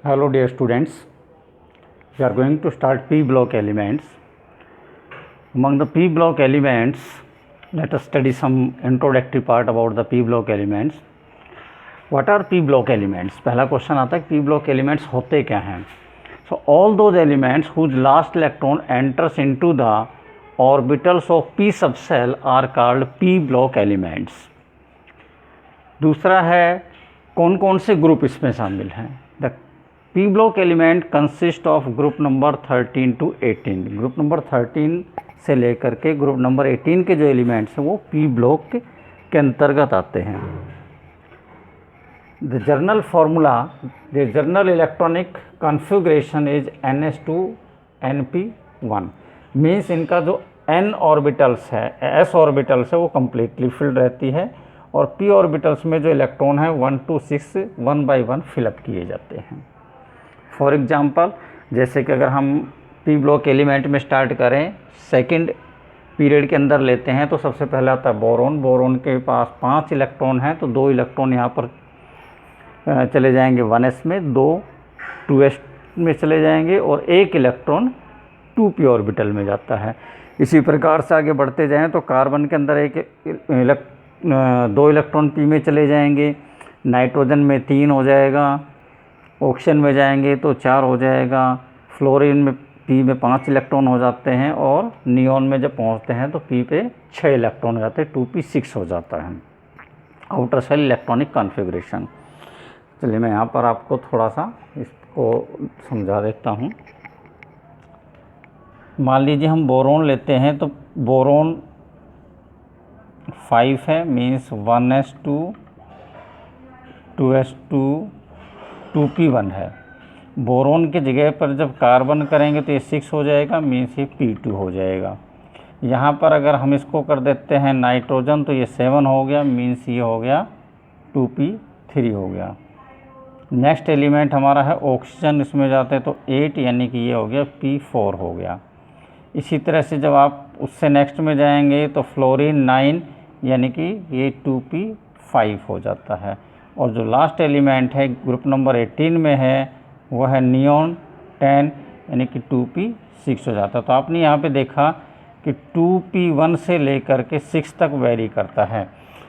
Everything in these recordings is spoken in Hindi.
Hello dear students, we are going to start P block elements. Among the P block elements, let us study some introductory part about the P block elements. What are P block elements? पहला क्वेश्चन आता है P block elements होते क्या हैं. So all those elements whose last electron enters into the orbitals of P subshell are called P block elements. दूसरा है कौन कौन से ग्रुप इसमें शामिल हैं. The P block element consist of group number 13 to 18. Group number 13 से लेकर के ग्रुप नंबर 18 के जो एलिमेंट्स हैं वो P block के अंतर्गत आते हैं. The journal formula, the journal electronic configuration is ns2np1. Means इनका जो n ऑर्बिटल्स है, s ऑर्बिटल्स है वो कम्प्लीटली फिल्ड रहती है और p ऑर्बिटल्स में जो इलेक्ट्रॉन है 1 to 6 1 by 1 फिलअप किए जाते हैं. फॉर एग्जांपल, जैसे कि अगर हम पी ब्लॉक एलिमेंट में स्टार्ट करें, सेकंड पीरियड के अंदर लेते हैं तो सबसे पहले आता है बोरोन. बोरोन के पास 5 इलेक्ट्रॉन हैं तो 2 इलेक्ट्रॉन यहाँ पर चले जाएंगे 1s में, 2 2s में चले जाएंगे और 1 इलेक्ट्रॉन 2p ऑर्बिटल में जाता है. इसी प्रकार से आगे बढ़ते जाएं तो कार्बन के अंदर 2 इलेक्ट्रॉन p में चले जाएंगे, नाइट्रोजन में 3 हो जाएगा, ऑक्सीजन में जाएंगे तो 4 हो जाएगा, फ्लोरीन में p में 5 इलेक्ट्रॉन हो जाते हैं और नियोन में जब पहुंचते हैं तो p पे 6 इलेक्ट्रॉन हो जाते हैं, 2p 6 हो जाता है. Outer shell electronic configuration. चलिए मैं यहाँ पर आपको थोड़ा सा इसको समझा देता हूँ. मान लीजिए हम बोरोन लेते हैं तो बोरोन 5 है, मीन्स 1s2 2s2 2p1 है. बोरोन के जगह पर जब कार्बन करेंगे तो ये 6 हो जाएगा, मीन्स ये p2 हो जाएगा. यहाँ पर अगर हम इसको कर देते हैं नाइट्रोजन तो ये 7 हो गया, मीन्स ये हो गया 2p3 हो गया. नेक्स्ट एलिमेंट हमारा है ऑक्सीजन, इसमें जाते हैं तो 8 यानी कि ये हो गया p4 हो गया. इसी तरह से जब आप उससे नेक्स्ट में जाएंगे तो फ्लोरीन 9 यानी कि ये 2p5 हो जाता है. और जो लास्ट एलिमेंट है ग्रुप नंबर 18 में है वह है नियोन 10 यानी कि 2p6 हो जाता है. तो आपने यहाँ पे देखा कि 2p1 से लेकर के 6 तक वेरी करता है,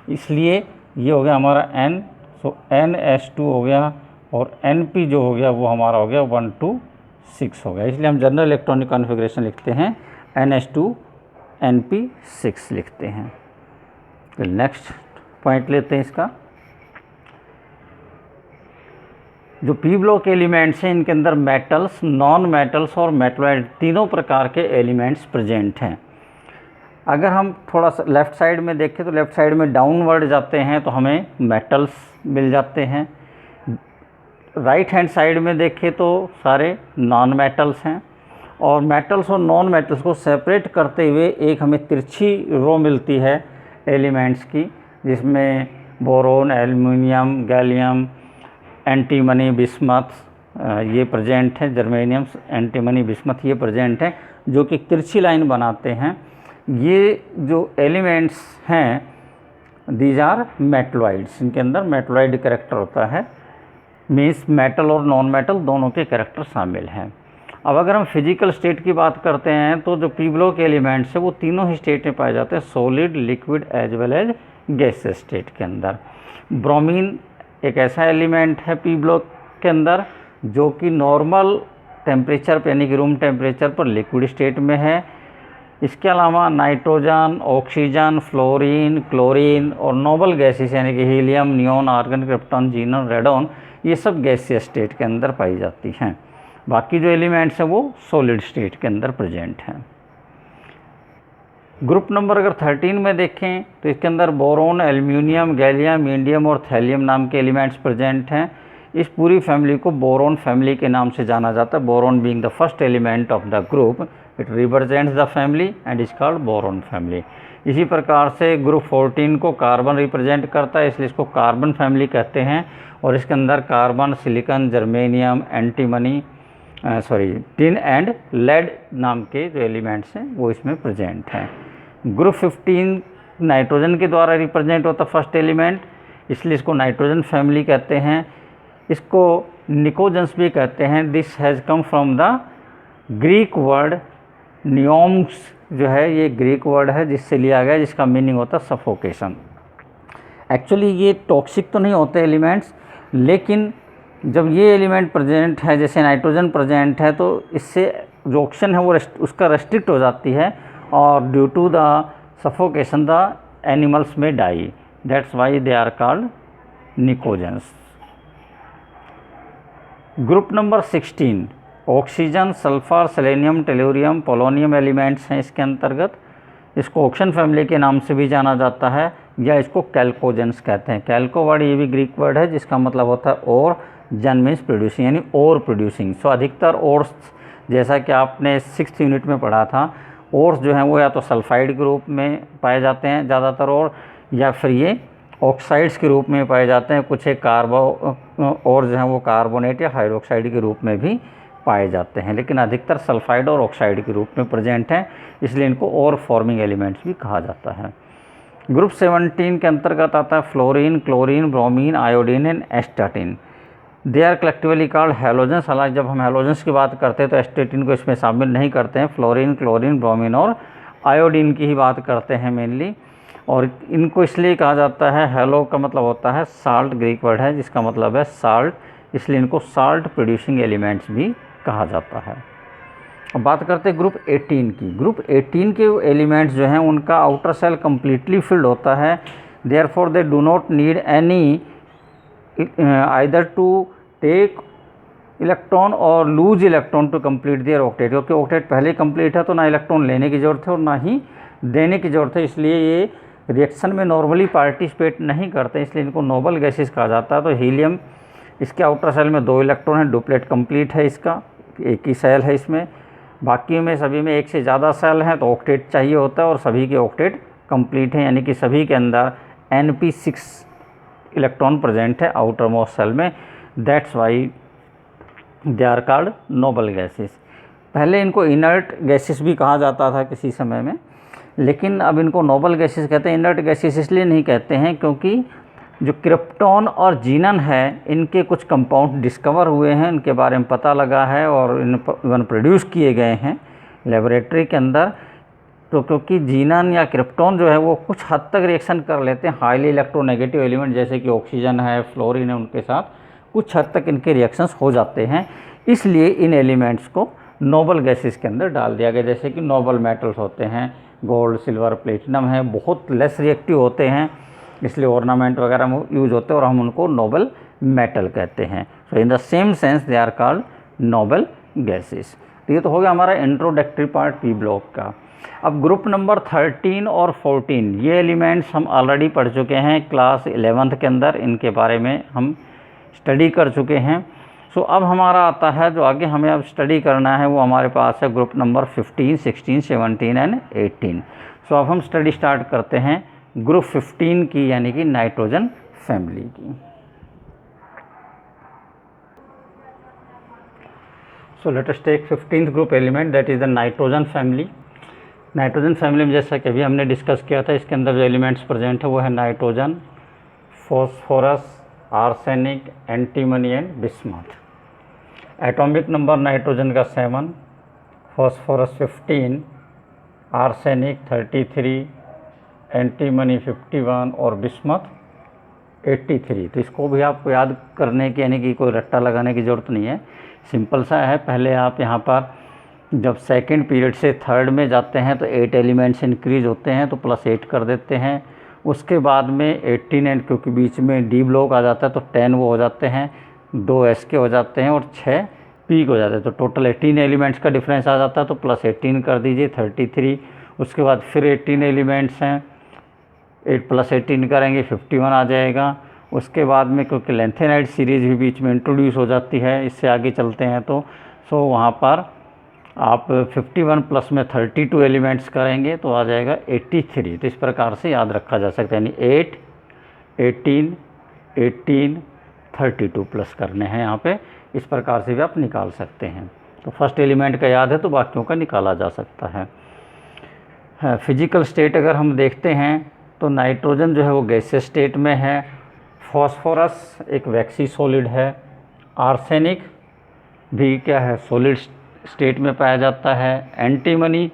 इसलिए ये हो गया हमारा n. सो ns2 हो गया और np जो हो गया वो हमारा हो गया 1 to 6 हो गया. इसलिए हम जनरल इलेक्ट्रॉनिक कॉन्फ़िगरेशन लिखते हैं ns2 np6 लिखते हैं. तो नेक्स्ट पॉइंट लेते हैं इसका. जो पी ब्लॉक एलिमेंट्स हैं इनके अंदर मेटल्स, नॉन मेटल्स और मेटलॉइड तीनों प्रकार के एलिमेंट्स प्रेजेंट हैं. अगर हम थोड़ा सा लेफ़्ट साइड में देखें तो लेफ़्ट साइड में डाउनवर्ड जाते हैं तो हमें मेटल्स मिल जाते हैं. राइट हैंड साइड में देखें तो सारे नॉन मेटल्स हैं. और मेटल्स और नॉन मेटल्स को सेपरेट करते हुए एक हमें तिरछी रो मिलती है एलिमेंट्स की, जिसमें boron, aluminium, gallium, antimony, bismuth ये प्रेजेंट हैं. जर्मेनियम, एंटीमनी, बिस्मथ ये प्रेजेंट हैं जो कि तिरछी लाइन बनाते हैं. ये जो एलिमेंट्स हैं दीज आर मेटलॉइड्स. इनके अंदर मेटलॉइड कैरेक्टर होता है, मीन्स मेटल और नॉन मेटल दोनों के कैरेक्टर शामिल हैं. अब अगर हम फिजिकल स्टेट की बात करते हैं तो जो पी ब्लॉक एलिमेंट्स है वो तीनों ही स्टेट में पाए जाते हैं, solid, liquid as well as gaseous state के अंदर. ब्रोमीन एक ऐसा एलिमेंट है पी ब्लॉक के अंदर जो कि नॉर्मल टेम्परेचर पर यानी कि रूम टेम्परेचर पर लिक्विड स्टेट में है. इसके अलावा नाइट्रोजन, ऑक्सीजन, फ्लोरीन, क्लोरीन और नोबल गैसेस यानी कि helium, neon, argon, krypton, xenon, radon ये सब गैसियस स्टेट के अंदर पाई जाती हैं. बाकी जो एलिमेंट्स हैं वो सॉलिड स्टेट के अंदर प्रेजेंट हैं. ग्रुप नंबर अगर 13 में देखें तो इसके अंदर बोरोन, एल्युमिनियम, गैलियम, इंडियम और थैलियम नाम के एलिमेंट्स प्रेजेंट हैं. इस पूरी फैमिली को बोरोन फैमिली के नाम से जाना जाता है. Boron being the first element of the group, it represents the family and is called boron family. इसी प्रकार से ग्रुप 14 को कार्बन रिप्रेजेंट करता है, इसलिए इसको कार्बन फैमिली कहते हैं. और इसके अंदर carbon, silicon, germanium, antimony tin and lead नाम के जो एलिमेंट्स हैं वो इसमें प्रेजेंट हैं. ग्रुप 15 नाइट्रोजन के द्वारा रिप्रेजेंट होता है फर्स्ट एलिमेंट, इसलिए इसको नाइट्रोजन फैमिली कहते हैं. इसको निकोजेंस भी कहते हैं। This has come from the Greek word नियोम्स, जो है ये ग्रीक वर्ड है जिससे लिया गया, जिसका मीनिंग होता है सफोकेशन। एक्चुअली ये टॉक्सिक तो नहीं होते एलिमेंट्स, लेकिन जब ये एलिमेंट प्रेजेंट है, जैसे नाइट्रोजन प्रेजेंट है, तो इससे जो ऑक्सीजन है वो उसका रेस्ट्रिक्ट हो जाती है, और due to the suffocation the animals में die, that's why they are called pnictogens. Group number 16 oxygen, sulphur, selenium, tellurium, polonium elements हैं इसके अंतर्गत। इसको ऑक्सीजन फैमिली के नाम से भी जाना जाता है, या इसको कैल्कोजेंस कहते हैं। कैल्को वर्ड ये भी ग्रीक वर्ड है जिसका मतलब होता है और, जन मीन्स प्रोड्यूसिंग, यानी और प्रोड्यूसिंग। सो अधिकतर ओर्स, जैसा कि आपने 6th यूनिट में पढ़ा था, ओर्स जो हैं वो या तो सल्फाइड के रूप में पाए जाते हैं ज़्यादातर, या फिर ये ऑक्साइड्स के रूप में पाए जाते हैं। कुछ एक कार्बो और जो हैं वो कार्बोनेट या हाइड्रोक्साइड के रूप में भी पाए जाते हैं, लेकिन अधिकतर सल्फाइड और ऑक्साइड के रूप में प्रेजेंट हैं, इसलिए इनको और फॉर्मिंग एलिमेंट्स भी कहा जाता है। ग्रुप 17 के अंतर्गत आता है fluorine, chlorine, bromine, iodine and astatine. They are collectively called halogens. हालांकि जब हम हैलोजेंस की बात करते हैं तो एस्टाटीन को इसमें शामिल नहीं करते हैं, फ्लोरीन, क्लोरीन, ब्रोमीन और आयोडीन की ही बात करते हैं मेनली। और इनको इसलिए कहा जाता है, हेलो का मतलब होता है साल्ट, ग्रीक वर्ड है जिसका मतलब है साल्ट, इसलिए इनको साल्ट प्रोड्यूसिंग एलिमेंट्स भी कहा जाता है। अब बात करते हैं ग्रुप 18 की। ग्रुप 18 के एलिमेंट्स जो हैं उनका आउटर सेल कम्प्लीटली फिल्ड होता है, therefore they do not need any either to take electron और lose electron to complete their octet, क्योंकि ऑक्टेट पहले कंप्लीट है तो ना इलेक्ट्रॉन लेने की ज़रूरत है और ना ही देने की ज़रूरत है, इसलिए ये रिएक्शन में नॉर्मली पार्टिसिपेट नहीं करते, इसलिए इनको नोबल गैसेस कहा जाता है। तो हीलियम, इसके आउटर सेल में 2 इलेक्ट्रॉन है, डुप्लेट कंप्लीट है, इसका एक ही सेल है इसमें। बाकी में सभी में एक से ज़्यादा सेल हैं तो ऑक्टेट चाहिए होता है, और सभी के ऑक्टेट कंप्लीट हैं, यानी कि सभी के अंदर Np6 इलेक्ट्रॉन प्रेजेंट है आउटर मोस्ट सेल में, that's why they are called noble gases. पहले इनको इनर्ट गैसेस भी कहा जाता था किसी समय में, लेकिन अब इनको नोबल गैसेस कहते हैं। इनर्ट गैसेस इसलिए नहीं कहते हैं क्योंकि जो क्रिप्टॉन और जीनन है इनके कुछ कंपाउंड डिस्कवर हुए हैं, इनके बारे में पता लगा है और इवन प्रोड्यूस किए गए हैं लेबोरेटरी के अंदर। तो क्योंकि जीनन या क्रिप्टॉन जो है वो कुछ हद तक रिएक्शन कर लेते हैं हाईली इलेक्ट्रोनेगेटिव एलिमेंट, जैसे कि ऑक्सीजन है, फ्लोरीन है, उनके साथ कुछ हद तक इनके रिएक्शंस हो जाते हैं, इसलिए इन एलिमेंट्स को नोबल गैसेस के अंदर डाल दिया गया। जैसे कि नोबल मेटल्स होते हैं, गोल्ड, सिल्वर, प्लेटिनम है, बहुत लेस रिएक्टिव होते हैं, इसलिए ऑर्नामेंट वगैरह में यूज होते हैं और हम उनको नोबल मेटल कहते हैं। So in the same sense they are called noble gases. तो ये तो हो गया हमारा इंट्रोडक्टरी पार्ट पी ब्लॉक का। अब ग्रुप नंबर 13 और 14 ये एलिमेंट्स हम ऑलरेडी पढ़ चुके हैं क्लास 11th के अंदर, इनके बारे में हम स्टडी कर चुके हैं। सो अब हमारा आता है जो आगे हमें अब स्टडी करना है वो हमारे पास है ग्रुप नंबर 15, 16, 17 एंड 18। सो अब हम स्टडी स्टार्ट करते हैं ग्रुप 15 की, यानी कि नाइट्रोजन फैमिली की। So let us take 15th group element, that is the nitrogen family. Nitrogen family में जैसा कि अभी हमने डिस्कस किया था, इसके अंदर जो एलिमेंट्स प्रेजेंट है वो है nitrogen, phosphorus, arsenic, antimony and bismuth. Atomic number nitrogen का 7, फॉस्फोरस 15, आर्सेनिक 33, एंटीमनी 51 और बिस्मथ 83। तो इसको भी आपको याद करने की, यानी कि कोई रट्टा लगाने की ज़रूरत नहीं है, सिंपल सा है। पहले आप यहाँ पर जब सेकंड पीरियड से थर्ड में जाते हैं तो 8 एलिमेंट्स इंक्रीज होते हैं तो +8 कर देते हैं। उसके बाद में 18 एंड क्योंकि बीच में डी ब्लॉक आ जाता है तो 10 वो हो जाते हैं, 2 एस के हो जाते हैं और 6 पी के हो जाते हैं, तो टोटल 18 एलिमेंट्स का डिफरेंस आ जाता है। तो +18 कर दीजिए 33। उसके बाद फिर 18 एलिमेंट्स हैं, 8 + 18 करेंगे 51 आ जाएगा। उसके बाद में क्योंकि लेंथेनाइड सीरीज़ भी बीच में इंट्रोड्यूस हो जाती है, इससे आगे चलते हैं तो वहाँ पर आप 51 प्लस में 32 एलिमेंट्स करेंगे तो आ जाएगा 83। तो इस प्रकार से याद रखा जा सकता है, यानी 8, 18, 18, 32 प्लस करने हैं यहाँ पे, इस प्रकार से भी आप निकाल सकते हैं। तो फर्स्ट एलिमेंट का याद है तो बाकियों का निकाला जा सकता है। फिजिकल स्टेट अगर हम देखते हैं तो नाइट्रोजन जो है वो गैसियस स्टेट में है, फॉस्फोरस एक वैक्सी सॉलिड है, आर्सेनिक भी क्या है, सॉलिड स्टेट में पाया जाता है। एंटीमनी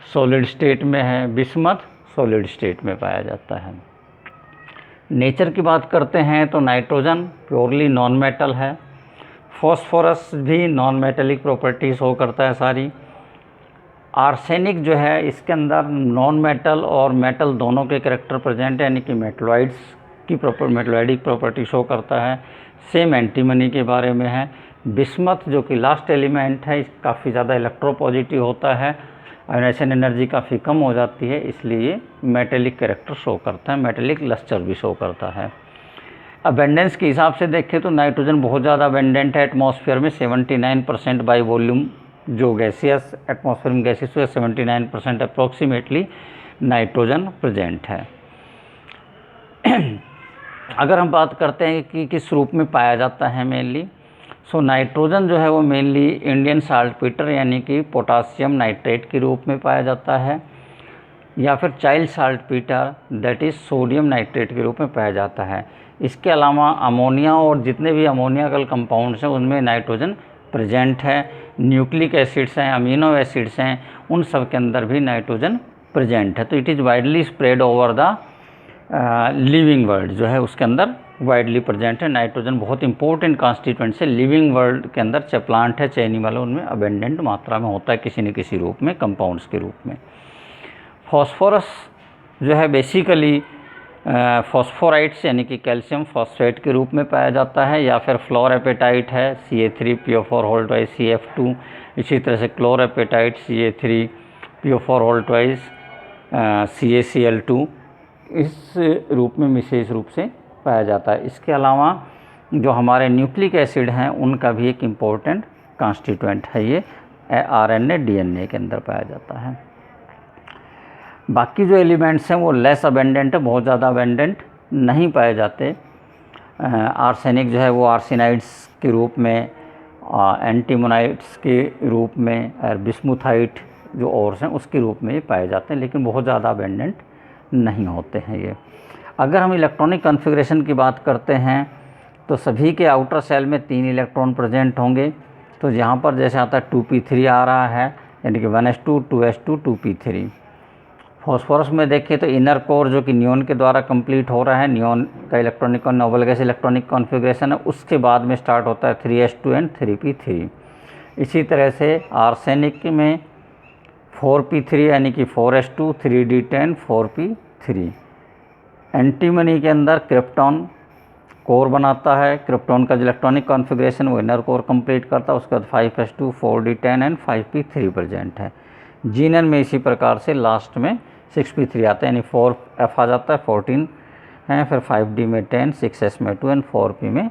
सॉलिड स्टेट में है। बिस्मथ सॉलिड स्टेट में पाया जाता है। नेचर की बात करते हैं तो नाइट्रोजन प्योरली नॉन मेटल है। फॉस्फोरस भी नॉन मेटेलिक प्रॉपर्टी शो करता है सारी। आर्सेनिक जो है इसके अंदर नॉन मेटल और मेटल दोनों के करेक्टर प्रेजेंट है, यानी कि मेटलॉइड्स की मेटलॉइडिक प्रॉपर्टी शो करता है। सेम एंटीमनी के बारे में है। बिस्मथ जो कि लास्ट एलिमेंट है, काफ़ी ज़्यादा इलेक्ट्रोपॉजिटिव होता है, आयोनाइजेशन एनर्जी काफ़ी कम हो जाती है, इसलिए मेटेलिक कैरेक्टर शो करता है, मेटेलिक लस्टर भी शो करता है। अबेंडेंस के हिसाब से देखें तो नाइट्रोजन बहुत ज़्यादा अबेंडेंट है एटमॉस्फेयर में। 79% बाई वॉल्यूम जो गैसियस एटमॉस्फेयर में गैसेस हुए 79% अप्रॉक्सीमेटली नाइट्रोजन प्रेजेंट है। अगर हम बात करते हैं कि किस रूप में पाया जाता है मेनली, सो नाइट्रोजन जो है वो मेनली इंडियन साल्टपीटर यानी कि पोटासियम नाइट्रेट के रूप में पाया जाता है, या फिर child saltpetre that is sodium nitrate के रूप में पाया जाता है। इसके अलावा अमोनिया और जितने भी अमोनियाकल कंपाउंड्स हैं उनमें नाइट्रोजन प्रेजेंट है। न्यूक्लिक एसिड्स हैं, अमीनो एसिड्स हैं, उन सब के अंदर भी नाइट्रोजन प्रेजेंट है। तो it is widely spread over the living world, जो है उसके अंदर वाइडली प्रेजेंट है। नाइट्रोजन बहुत इंपॉर्टेंट कॉन्स्टिट्यूएंट है लिविंग वर्ल्ड के अंदर, चाहे प्लांट है चाहे एनिमल है, उनमें अबेंडेंट मात्रा में होता है किसी न किसी रूप में, कंपाउंड्स के रूप में। फॉस्फोरस जो है बेसिकली फॉस्फोराइड्स यानी कि कैल्शियम फॉस्फेट के रूप में पाया जाता है, या फिर फ्लोरेपेटाइट है CA3PO4 CF2, इसी तरह से क्लोरेपेटाइट CA3PO4 CaCl2 इस रूप में विशेष रूप से पाया जाता है। इसके अलावा जो हमारे न्यूक्लिक एसिड हैं उनका भी एक इम्पोर्टेंट कॉन्स्टिट्यूएंट है, ये RNA DNA के अंदर पाया जाता है। बाकी जो एलिमेंट्स हैं वो लेस अबेंडेंट है, बहुत ज़्यादा अबेंडेंट नहीं पाए जाते। आर्सेनिक जो है वो आर्सेनाइड्स के रूप में, एंटीमोनाइड्स के रूप में, और बिस्मुथाइट जो ओर्स हैं उसके रूप में ये पाए जाते हैं, लेकिन बहुत ज़्यादा अबेंडेंट नहीं होते हैं ये। अगर हम इलेक्ट्रॉनिक कॉन्फ़िगरेशन की बात करते हैं तो सभी के आउटर सेल में 3 इलेक्ट्रॉन प्रेजेंट होंगे। तो यहाँ पर जैसे आता है 2p3 आ रहा है, यानी कि 1s2 2s2 2p3। फॉस्फोरस में देखें तो इनर कोर जो कि नियॉन के द्वारा कंप्लीट हो रहा है, नियॉन का इलेक्ट्रॉनिक और नोबल गैस इलेक्ट्रॉनिक कॉन्फ़िगरेशन है, उसके बाद में स्टार्ट होता है 3s2 एंड 3p3। इसी तरह से आर्सेनिक में 4p3 यानी कि 4s2 3d10 4p3। एंटीमनी के अंदर क्रिप्टॉन कोर बनाता है, क्रिप्टॉन का जो इलेक्ट्रॉनिक कॉन्फ़िगरेशन वो इनर कोर कंप्लीट करता है, उसके बाद 5s2 4d10 and 5p3 present है। जीनन में इसी प्रकार से लास्ट में 6p3 आता है, यानी 4f आ जाता है, 14 हैं, फिर 5d में 10, 6s में 2 एंड 4p में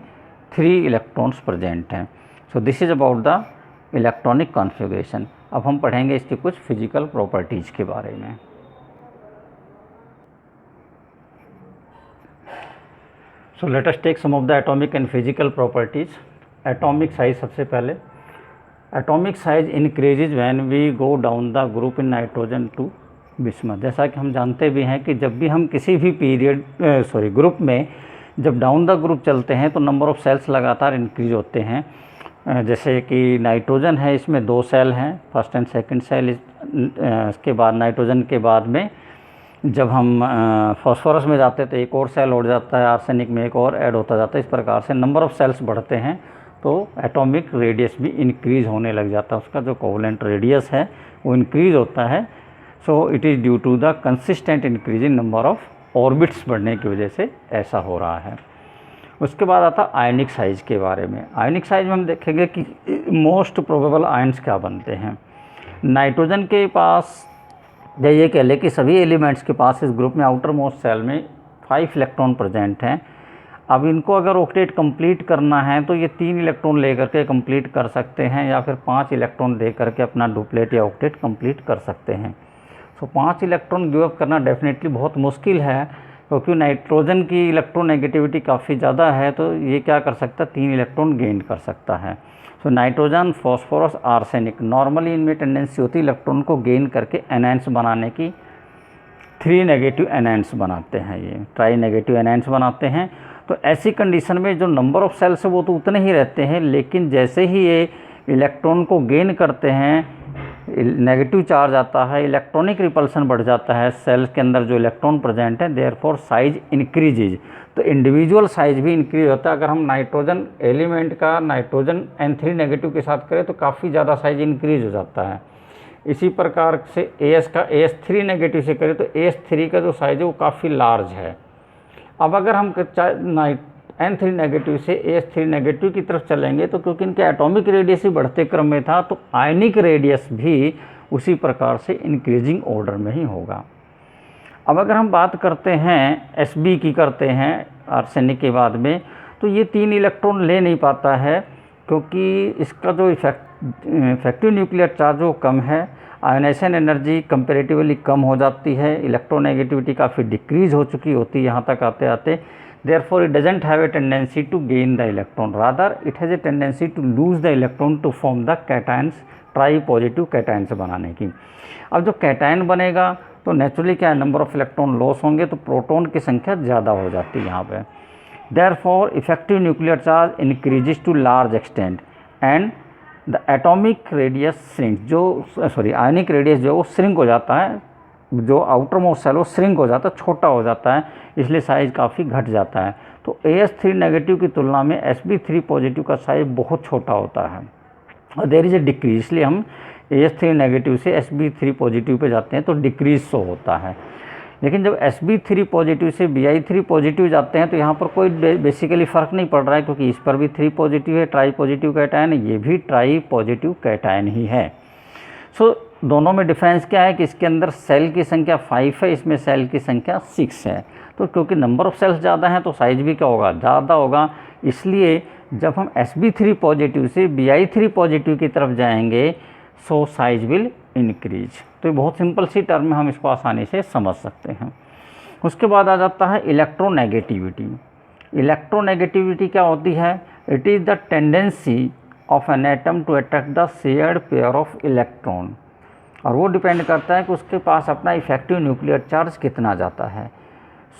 3 इलेक्ट्रॉन्स प्रेजेंट हैं। So this is about the electronic configuration. अब हम पढ़ेंगे इसकी कुछ फिजिकल प्रॉपर्टीज़ के बारे में। So let us take some of the atomic and physical properties. Atomic size सबसे पहले, atomic size increases when we go down the group in nitrogen to bismuth. जैसा कि हम जानते भी हैं कि जब भी हम किसी भी ग्रुप में जब डाउन द ग्रुप चलते हैं तो नंबर ऑफ़ सेल्स लगातार इंक्रीज होते हैं। जैसे कि नाइट्रोजन है, इसमें 2 सेल हैं, फर्स्ट एंड सेकंड सेल। इसके बाद नाइट्रोजन के बाद में जब हम फॉस्फोरस में जाते हैं तो एक और सेल उड़ जाता है, आर्सेनिक में एक और ऐड होता जाता है। इस प्रकार से नंबर ऑफ़ सेल्स बढ़ते हैं तो एटॉमिक रेडियस भी इंक्रीज़ होने लग जाता है, उसका जो कोवलेंट रेडियस है वो इंक्रीज़ होता है। So it is due to the consistent increase in number of orbits बढ़ने की वजह से ऐसा हो रहा है। उसके बाद आता आयनिक साइज़ के बारे में। आयनिक साइज़ में हम देखेंगे कि मोस्ट प्रोबेबल आयन्स क्या बनते हैं। नाइट्रोजन के पास, या ये कह लें कि सभी एलिमेंट्स के पास इस ग्रुप में आउटर मोस्ट सेल में 5 इलेक्ट्रॉन प्रेजेंट हैं। अब इनको अगर ऑक्टेट कंप्लीट करना है तो ये 3 इलेक्ट्रॉन लेकर के कंप्लीट कर सकते हैं, या फिर 5 इलेक्ट्रॉन दे करके अपना डुप्लेट या ऑक्टेट कंप्लीट कर सकते हैं। सो 5 इलेक्ट्रॉन गिव अप करना डेफिनेटली बहुत मुश्किल है, क्योंकि नाइट्रोजन की इलेक्ट्रोनेगेटिविटी काफ़ी ज़्यादा है, तो ये क्या कर सकता है, 3 इलेक्ट्रॉन गेन कर सकता है। So nitrogen, phosphorus, arsenic, normally इनमें टेंडेंसी होती है इलेक्ट्रॉन को गेन करके एनहांस बनाने की। 3 नेगेटिव एनहांस बनाते हैं, ये ट्राई नेगेटिव एनहांस बनाते हैं। तो ऐसी कंडीशन में जो नंबर ऑफ सेल्स है वो तो उतने ही रहते हैं, लेकिन जैसे ही ये इलेक्ट्रॉन को गेन करते हैं, नेगेटिव चार्ज आता है, इलेक्ट्रॉनिक रिपल्सन बढ़ जाता है, सेल के अंदर जो इलेक्ट्रॉन प्रेजेंट है, देयरफॉर साइज इंक्रीजेज। तो इंडिविजुअल साइज भी इंक्रीज होता है। अगर हम नाइट्रोजन एलिमेंट का नाइट्रोजन N3 नेगेटिव के साथ करें तो काफ़ी ज़्यादा साइज इंक्रीज हो जाता है। इसी प्रकार से AS का AS3 नेगेटिव से करें तो AS3 का जो साइज है वो काफ़ी लार्ज है। अब अगर हम N3 नेगेटिव से AS3 नेगेटिव की तरफ चलेंगे तो क्योंकि इनके एटॉमिक रेडियस ही बढ़ते क्रम में था, तो आयनिक रेडियस भी उसी प्रकार से इंक्रीजिंग ऑर्डर में ही होगा। अब अगर हम बात करते हैं Sb की करते हैं आर्सेनिक के बाद में, तो ये 3 इलेक्ट्रॉन ले नहीं पाता है क्योंकि इसका जो इफेक्टिव न्यूक्लियर चार्ज वो कम है, आयोनाइजेशन एनर्जी कंपैरेटिवली कम हो जाती है, इलेक्ट्रोनेगेटिविटी काफ़ी डिक्रीज हो चुकी होती है यहाँ तक आते आते। Therefore, it doesn't have a tendency to gain the electron. Rather, it has a tendency to lose the electron to form the cations, tripositive cations बनाने की। अब जो कैटायन बनेगा तो नेचुरली क्या नंबर ऑफ इलेक्ट्रॉन लॉस होंगे, तो प्रोटॉन की संख्या ज़्यादा हो जाती है यहाँ पे। Therefore, effective nuclear charge increases to large extent and the atomic radius shrinks। जो आयनिक रेडियस जो वो श्रिंक हो जाता है, जो आउटर मोस्ट सेल वो श्रिंक हो जाता है, छोटा हो जाता है, इसलिए साइज़ काफ़ी घट जाता है। तो AS3 नेगेटिव की तुलना में Sb3 पॉजिटिव का साइज़ बहुत छोटा होता है और देयर इज़ ए डिक्रीज, इसलिए हम AS3 नेगेटिव से Sb3 पॉजिटिव पे जाते हैं तो डिक्रीज शो होता है। लेकिन जब Sb3 पॉजिटिव से Bi3 पॉजिटिव जाते हैं तो यहाँ पर कोई बेसिकली फ़र्क नहीं पड़ रहा है, क्योंकि इस पर भी 3 पॉजिटिव है, ट्राई पॉजिटिव कैटायन, ये भी ट्राई पॉजिटिव कैटायन ही है। सो दोनों में डिफरेंस क्या है कि इसके अंदर सेल की संख्या 5 है, इसमें सेल की संख्या 6 है। तो क्योंकि नंबर ऑफ सेल्स ज़्यादा हैं तो साइज भी क्या होगा, ज़्यादा होगा। इसलिए जब हम Sb3 पॉजिटिव से Bi3 पॉजिटिव की तरफ जाएंगे सो साइज विल इंक्रीज। तो ये बहुत सिंपल सी टर्म में हम इसको आसानी से समझ सकते हैं। उसके बाद आ जाता है इलेक्ट्रोनेगेटिविटी। इलेक्ट्रोनेगेटिविटी क्या होती है? It is the tendency of an atom to attract the shared pair of electron, और वो डिपेंड करता है कि उसके पास अपना इफेक्टिव न्यूक्लियर चार्ज कितना जाता है।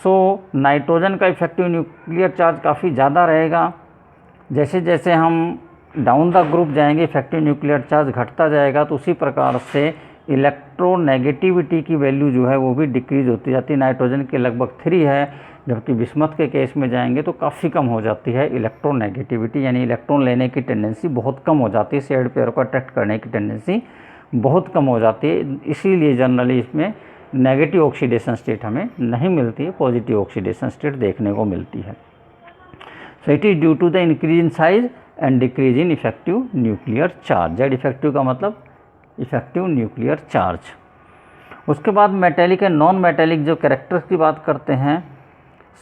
सो नाइट्रोजन का इफेक्टिव न्यूक्लियर चार्ज काफ़ी ज़्यादा रहेगा। जैसे जैसे हम डाउन द ग्रुप जाएंगे इफेक्टिव न्यूक्लियर चार्ज घटता जाएगा, तो उसी प्रकार से इलेक्ट्रोनेगेटिविटी की वैल्यू जो है वो भी डिक्रीज होती जाती है। नाइट्रोजन के लगभग 3 है, जबकि बिस्मथ के केस में जाएंगे तो काफ़ी कम हो जाती है इलेक्ट्रोनेगेटिविटी, यानी इलेक्ट्रॉन लेने की टेंडेंसी बहुत कम हो जाती है, शेयर्ड पेयर को अट्रैक्ट करने की टेंडेंसी बहुत कम हो जाती है। इसीलिए जनरली इसमें नेगेटिव ऑक्सीडेशन स्टेट हमें नहीं मिलती है, पॉजिटिव ऑक्सीडेशन स्टेट देखने को मिलती है। So it is due to the increase in size and decrease in effective nuclear charge. Z effective का मतलब इफेक्टिव न्यूक्लियर चार्ज। उसके बाद मेटेलिक एंड नॉन मेटेलिक जो कैरेक्टर्स की बात करते हैं,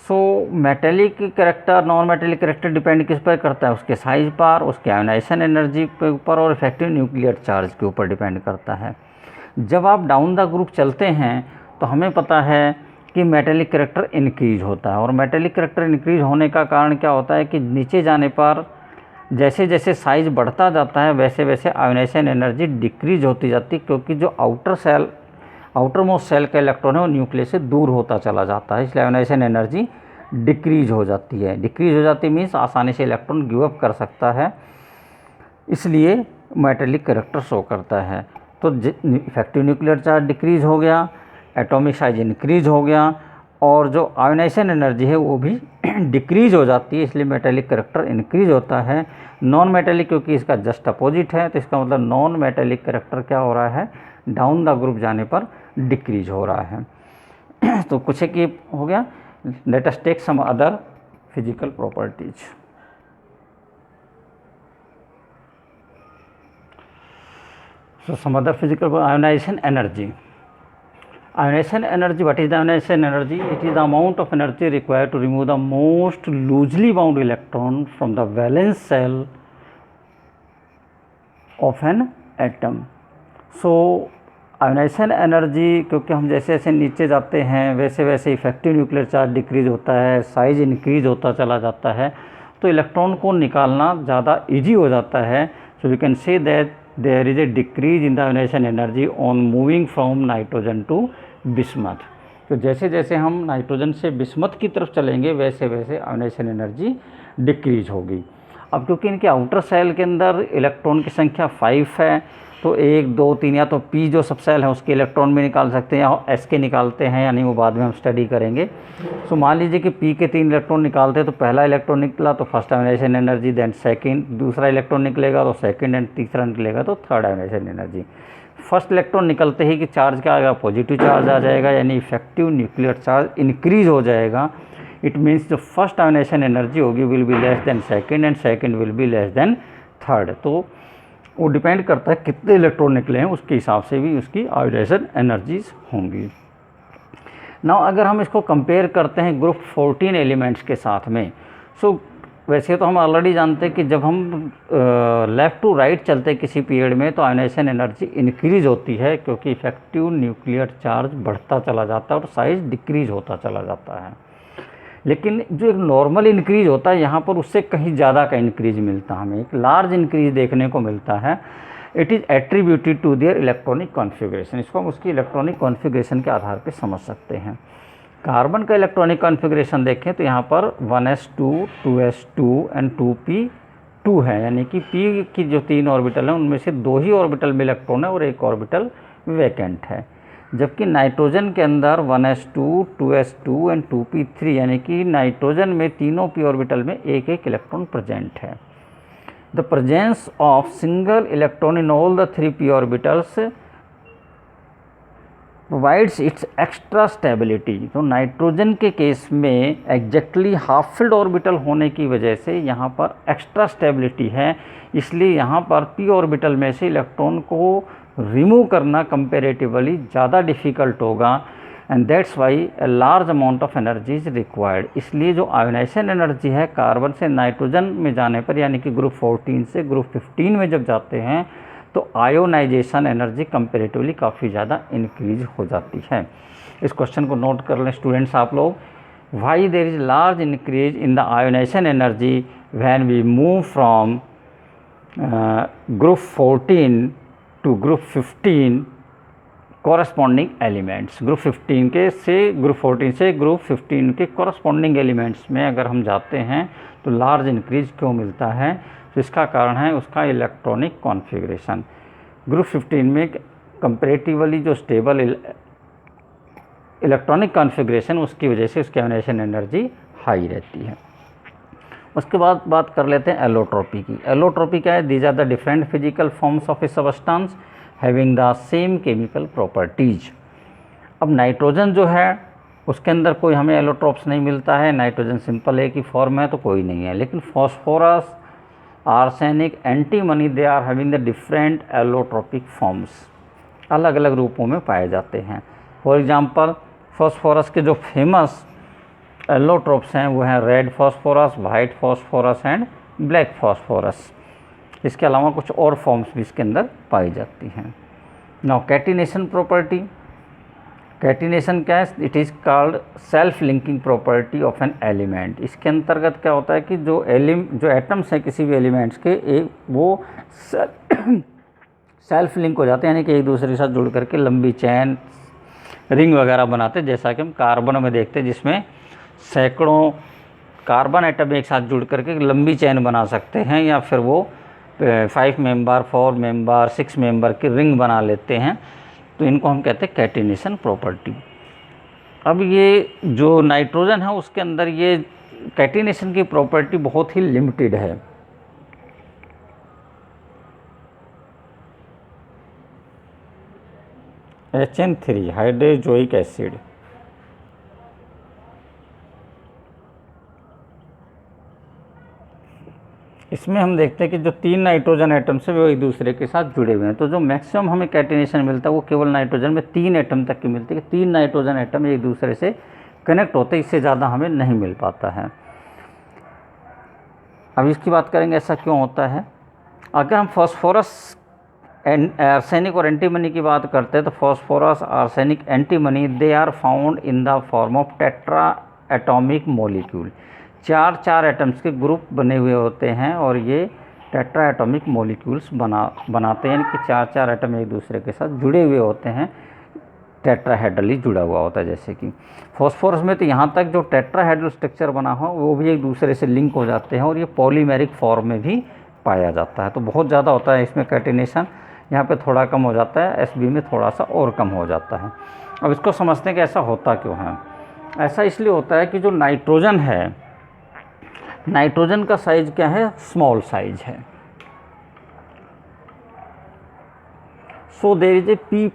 so metallic character non metallic character depend किस पर करता है? उसके साइज पर, उसके आयोनाइजेशन एनर्जी के ऊपर और इफेक्टिव न्यूक्लियर चार्ज के ऊपर डिपेंड करता है। जब आप डाउन द ग्रुप चलते हैं तो हमें पता है कि मेटेलिक कैरेक्टर इंक्रीज होता है, और मेटेलिक कैरेक्टर इंक्रीज होने का कारण क्या होता है कि नीचे जाने पर जैसे जैसे साइज बढ़ता जाता है वैसे वैसे आयोनाइजेशन एनर्जी डिक्रीज होती जाती है, क्योंकि जो आउटर मोस्ट सेल का इलेक्ट्रॉन है वो न्यूक्लियस से दूर होता चला जाता है, इसलिए आयोनाइजेशन एनर्जी डिक्रीज हो जाती है। डिक्रीज हो जाती मीन्स आसानी से इलेक्ट्रॉन गिव अप कर सकता है, इसलिए मेटेलिक कैरेक्टर शो करता है। तो इफेक्टिव न्यूक्लियर चार्ज डिक्रीज हो गया, एटॉमिक साइज इंक्रीज हो गया, और जो आयोनाइजेशन एनर्जी है वो भी डिक्रीज हो जाती है, इसलिए मेटेलिक कैरेक्टर इंक्रीज होता है। नॉन मेटेलिक क्योंकि इसका जस्ट अपोजिट है, तो इसका मतलब नॉन मेटेलिक कैरेक्टर क्या हो रहा है? डाउन द ग्रुप जाने पर डिक्रीज हो रहा है। तो कुछ एक ये हो गया। Let us take some other physical properties. So some other physical ionization energy. Ionization energy, what is the ionization energy? It is the amount of energy required to remove the most loosely bound electron from the valence shell of an atom. So ionisation energy, क्योंकि हम जैसे जैसे नीचे जाते हैं वैसे वैसे इफेक्टिव न्यूक्लियर चार्ज डिक्रीज होता है, साइज इंक्रीज होता चला जाता है, तो इलेक्ट्रॉन को निकालना ज़्यादा इजी हो जाता है। So we can say that there is a decrease in the ionisation energy on moving from nitrogen to bismuth. तो जैसे जैसे हम नाइट्रोजन से बिस्मथ की तरफ चलेंगे वैसे वैसे आयोनाइजेशन एनर्जी डिक्रीज होगी। अब क्योंकि इनके आउटर सेल के अंदर इलेक्ट्रॉन की संख्या 5 है, तो 1 2 3 या तो पी जो सब सेल है उसके इलेक्ट्रॉन भी निकाल सकते हैं, या एस के निकालते हैं या नहीं वो बाद में हम स्टडी करेंगे। तो मान लीजिए कि पी के 3 इलेक्ट्रॉन निकालते हैं, तो पहला इलेक्ट्रॉन निकला तो first ionisation energy, then second, दूसरा इलेक्ट्रॉन निकलेगा तो सेकंड, एंड तीसरा निकलेगा तो third ionisation energy. First electron निकलते ही कि चार्ज क्या आएगा, पॉजिटिव चार्ज आ जाएगा, यानी इफेक्टिव न्यूक्लियर चार्ज इंक्रीज हो जाएगा। इट मीन्स जो फर्स्ट आयोनाइजेशन एनर्जी होगी will be less than second, and second will be less than third. तो वो डिपेंड करता है कितने इलेक्ट्रॉन निकले हैं, उसके हिसाब से भी उसकी आयोनाइजेशन एनर्जीज होंगी। नाउ अगर हम इसको कंपेयर करते हैं ग्रुप 14 एलिमेंट्स के साथ में, सो वैसे तो हम ऑलरेडी जानते हैं कि जब हम लेफ़्ट टू राइट चलते हैं किसी पीरियड में तो आयोनाइजेशन एनर्जी इंक्रीज होती है, क्योंकि इफेक्टिव न्यूक्लियर चार्ज बढ़ता चला जाता है और साइज डिक्रीज होता चला जाता है। लेकिन जो एक नॉर्मल इंक्रीज होता है यहाँ पर उससे कहीं ज़्यादा का इंक्रीज मिलता है, हमें एक लार्ज इंक्रीज देखने को मिलता है। It is attributed to their electronic configuration. इसको हम उसकी इलेक्ट्रॉनिक कॉन्फ़िगरेशन के आधार पर समझ सकते हैं। कार्बन का इलेक्ट्रॉनिक कॉन्फ़िगरेशन देखें तो यहाँ पर 1s2, 2s2 एंड 2p2 है, यानी कि p की जो 3 ऑर्बिटल हैं उनमें से 2 ही ऑर्बिटल में इलेक्ट्रॉन है और 1 ऑर्बिटल वैकेंट है। जबकि नाइट्रोजन के अंदर 1s2, 2s2 एंड 2p3, यानी कि नाइट्रोजन में तीनों p ऑर्बिटल में एक एक इलेक्ट्रॉन प्रेजेंट है। The presence of single electron in all the 3 p orbitals provides it's extra stability. तो नाइट्रोजन के केस में एग्जैक्टली हाफ फिल्ड ऑर्बिटल होने की वजह से यहाँ पर एक्स्ट्रा स्टेबिलिटी है, इसलिए यहाँ पर p ऑर्बिटल में से इलेक्ट्रॉन को रिमूव करना कंपेरेटिवली ज़्यादा डिफ़िकल्ट होगा, and that's why a large amount of energy is required. इसलिए जो आयोनाइजेशन एनर्जी है कार्बन से नाइट्रोजन में जाने पर, यानी कि ग्रुप 14 से ग्रुप 15 में जब जाते हैं तो आयोनाइजेशन एनर्जी कंपेरेटिवली काफ़ी ज़्यादा इंक्रीज हो जाती है। इस क्वेश्चन को नोट कर लें स्टूडेंट्स आप लोग। Why there is large increase in the ionisation energy when we move from group 14 to group 15 corresponding elements. Group 15 के से ग्रुप 14 से ग्रुप 15 के कॉरस्पॉन्डिंग एलिमेंट्स में अगर हम जाते हैं तो लार्ज इंक्रीज क्यों मिलता है? तो इसका कारण है उसका इलेक्ट्रॉनिक कॉन्फ़िगरेशन। ग्रुप 15 में कंपैरेटिवली जो स्टेबल इलेक्ट्रॉनिक कॉन्फ़िगरेशन उसकी वजह से उसकी आयोनाइजेशन एनर्जी हाई रहती है। उसके बाद बात कर लेते हैं एलोट्रोपी की। एलोट्रोपी क्या है? These are the different physical forms of a substance having the same chemical properties. अब नाइट्रोजन जो है उसके अंदर कोई हमें एलोट्रोप्स नहीं मिलता है, नाइट्रोजन सिंपल एक ही फॉर्म है तो कोई नहीं है। लेकिन phosphorus, arsenic, antimony, they are having the different allotropic forms, अलग अलग रूपों में पाए जाते हैं। फॉर एग्जांपल फॉस्फोरस के जो फेमस एलोट्रोप्स हैं वो हैं red phosphorus, white phosphorus and black phosphorus. इसके अलावा कुछ और फॉर्म्स भी इसके अंदर पाई जाती हैं। Now catenation property. कैटिनेशन क्या है? It is called self linking property of an element. इसके अंतर्गत क्या होता है कि जो एटम्स हैं किसी भी एलिमेंट्स के वो सेल्फ लिंक हो जाते हैं, यानी कि एक दूसरे के साथ जुड़ करके लंबी चैन, रिंग वगैरह बनाते हैं, जैसा कि हम कार्बन में देखते हैं जिसमें सैकड़ों कार्बन एटम एक साथ जुड़ करके लंबी चैन बना सकते हैं, या फिर वो 5 मेंबर, 4 मेंबर, 6 मेंबर की रिंग बना लेते हैं। तो इनको हम कहते हैं कैटिनेशन प्रॉपर्टी। अब ये जो नाइट्रोजन है उसके अंदर ये कैटिनेशन की प्रॉपर्टी बहुत ही लिमिटेड है। HN3 हाइड्रोजोइक एसिड, इसमें हम देखते हैं कि जो 3 नाइट्रोजन एटम्स है वो एक दूसरे के साथ जुड़े हुए हैं। तो जो मैक्सिमम हमें कैटिनेशन मिलता है वो केवल नाइट्रोजन में 3 एटम तक की मिलती है। 3 नाइट्रोजन एटम एक दूसरे से कनेक्ट होते हैं, इससे ज़्यादा हमें नहीं मिल पाता है। अब इसकी बात करेंगे ऐसा क्यों होता है। अगर हम फॉस्फोरस, आर्सेनिक और एंटीमनी की बात करते हैं तो phosphorus, arsenic, antimony they are found in the form of tetra atomic molecule. 4 atoms के ग्रुप बने हुए होते हैं और ये टेट्रा एटॉमिक मॉलिक्यूल्स बनाते हैं, यानी कि 4 एटम एक दूसरे के साथ जुड़े हुए होते हैं। टेट्राहेड्रली जुड़ा हुआ होता है। जैसे कि फॉस्फोरस में तो यहाँ तक जो टेट्राहेड्रल स्ट्रक्चर बना हो वो भी एक दूसरे से लिंक हो जाते हैं और ये पॉलीमेरिक फॉर्म में भी पाया जाता है। तो बहुत ज़्यादा होता है इसमें कैटिनेशन, यहाँ पे थोड़ा कम हो जाता है, Sb में थोड़ा सा और कम हो जाता है। अब इसको समझते हैं कि ऐसा होता क्यों है। ऐसा इसलिए होता है कि जो नाइट्रोजन है, नाइट्रोजन का साइज क्या है, स्मॉल साइज है। So there is a p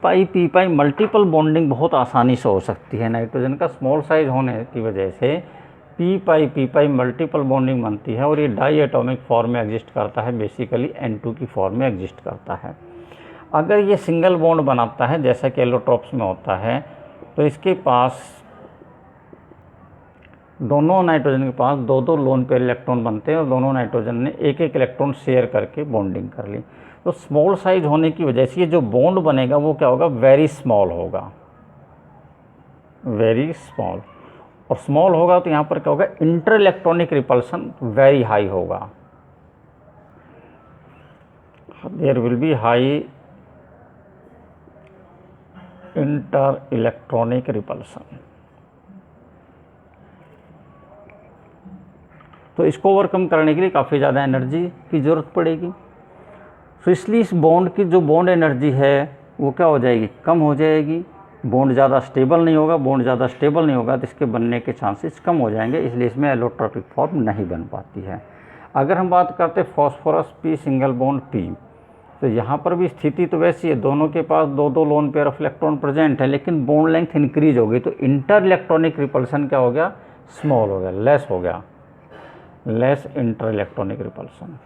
pi multiple bonding बहुत आसानी से हो सकती है। नाइट्रोजन का स्मॉल साइज होने की वजह से पी पाई मल्टीपल बॉन्डिंग बनती है और ये डाई एटॉमिक फॉर्म में एग्जिस्ट करता है, बेसिकली N2 की फॉर्म में एग्जिस्ट करता है। अगर ये सिंगल बॉन्ड बनाता है जैसा कि एलोट्रोप्स में होता है, तो इसके पास दोनों नाइट्रोजन के पास दो दो लोन पेयर इलेक्ट्रॉन बनते हैं और दोनों नाइट्रोजन ने एक एक इलेक्ट्रॉन शेयर करके बॉन्डिंग कर ली। तो स्मॉल साइज होने की वजह से ये जो बॉन्ड बनेगा वो क्या होगा, वेरी स्मॉल होगा, वेरी स्मॉल। और स्मॉल होगा तो यहाँ पर क्या होगा, inter electronic repulsion very high होगा। There will be high inter electronic repulsion. तो इसको ओवरकम करने के लिए काफ़ी ज़्यादा एनर्जी की ज़रूरत पड़ेगी। तो इसलिए इस बॉन्ड की जो बॉन्ड एनर्जी है वो क्या हो जाएगी, कम हो जाएगी। बॉन्ड ज़्यादा स्टेबल नहीं होगा, बॉन्ड ज़्यादा स्टेबल नहीं होगा तो इसके बनने के चांसेस कम हो जाएंगे, इसलिए इसमें एलोट्रोपिक फॉर्म नहीं बन पाती है। अगर हम बात करते हैं phosphorus P single bond P, तो यहाँ पर भी स्थिति तो वैसी है, दोनों के पास दो दो lone pair of electron present है, लेकिन बॉन्ड लेंथ इंक्रीज हो गई तो इंटर इलेक्ट्रॉनिक रिपल्सन क्या हो गया, स्मॉल हो गया, लेस हो गया, less inter electronic repulsion.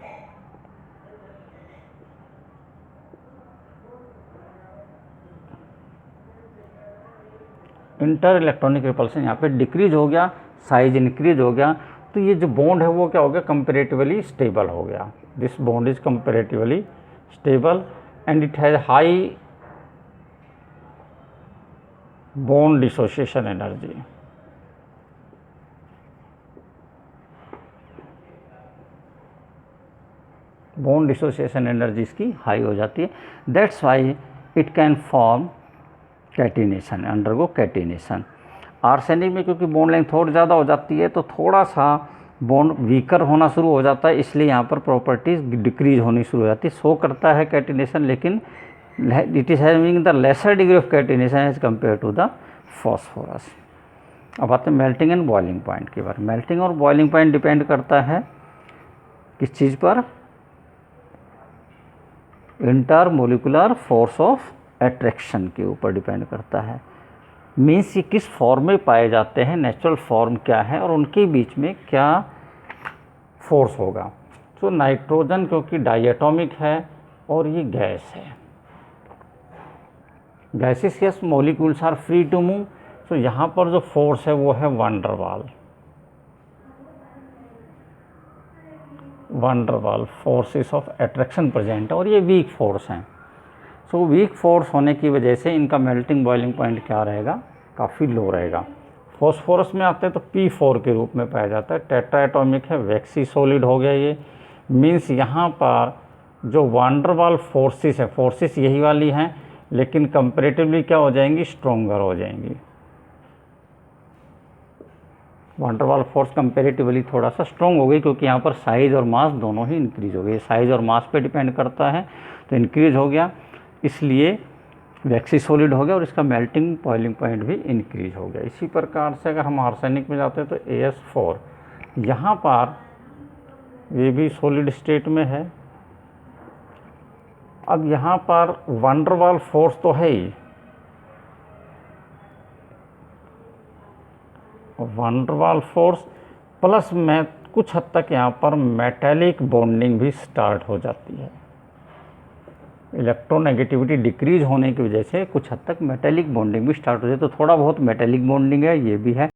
Inter electronic repulsion यहाँ पे डिक्रीज हो गया, साइज इंक्रीज हो गया, तो ये जो बॉन्ड है वो क्या हो गया, कंपैरेटिवली स्टेबल हो गया। This bond is comparatively stable and it has high bond dissociation energy. Bond dissociation energy इसकी हाई हो जाती है। That's why it can form catenation, undergo catenation. Arsenic में क्योंकि बॉन्ड लेंथ थोड़ी ज़्यादा हो जाती है तो थोड़ा सा बॉन्ड वीकर होना शुरू हो जाता है, इसलिए यहाँ पर प्रॉपर्टीज़ डिक्रीज होनी शुरू हो जाती है। शो करता है कैटिनेशन, लेकिन it is having the lesser degree of catenation as compare to the phosphorus. अब आते हैं मेल्टिंग एंड बॉइलिंग पॉइंट के बारे में। मेल्टिंग और बॉइलिंग पॉइंट डिपेंड करता है किस चीज़ पर, इंटरमोलिकुलर फोर्स ऑफ एट्रैक्शन के ऊपर डिपेंड करता है। मीन्स ये किस फॉर्म में पाए जाते हैं, नेचुरल फॉर्म क्या है और उनके बीच में क्या फोर्स होगा। तो नाइट्रोजन क्योंकि डायटोमिक है और ये गैस है, gases yes molecules are free to move, तो यहाँ पर जो फोर्स है वो है van der Waals forces of attraction present है और ये वीक फोर्स हैं। सो वीक फोर्स होने की वजह से इनका मेल्टिंग बॉइलिंग पॉइंट क्या रहेगा, काफ़ी लो रहेगा। फॉस्फोरस में आते हैं तो P4 के रूप में पाया जाता है, टेट्रा एटॉमिक है, वैक्सी सॉलिड हो गया ये। मीन्स यहाँ पर जो वंडरवाल फोर्सेस है, फोर्सेस यही वाली हैं लेकिन कंपैरेटिवली क्या हो जाएंगी, स्ट्रोंगर हो जाएंगी। वंडरवाल फोर्स कंपैरेटिवली थोड़ा सा स्ट्रॉन्ग हो गई क्योंकि यहाँ पर साइज़ और मास दोनों ही इंक्रीज हो गए। साइज़ और मास पे डिपेंड करता है तो इंक्रीज हो गया, इसलिए वैक्सी सॉलिड हो गया और इसका मेल्टिंग बॉइलिंग पॉइंट भी इंक्रीज हो गया। इसी प्रकार से अगर हम आर्सेनिक में जाते हैं तो AS4, यहाँ पर ये भी सॉलिड स्टेट में है। अब यहाँ पर वंडरवाल फोर्स तो है ही, वंडरवाल फोर्स प्लस में कुछ हद तक यहाँ पर मेटेलिक बॉन्डिंग भी स्टार्ट हो जाती है। इलेक्ट्रोनेगेटिविटी डिक्रीज होने की वजह से कुछ हद तक मेटेलिक बॉन्डिंग भी स्टार्ट हो जाए, तो थोड़ा बहुत मेटेलिक बॉन्डिंग है, ये भी है।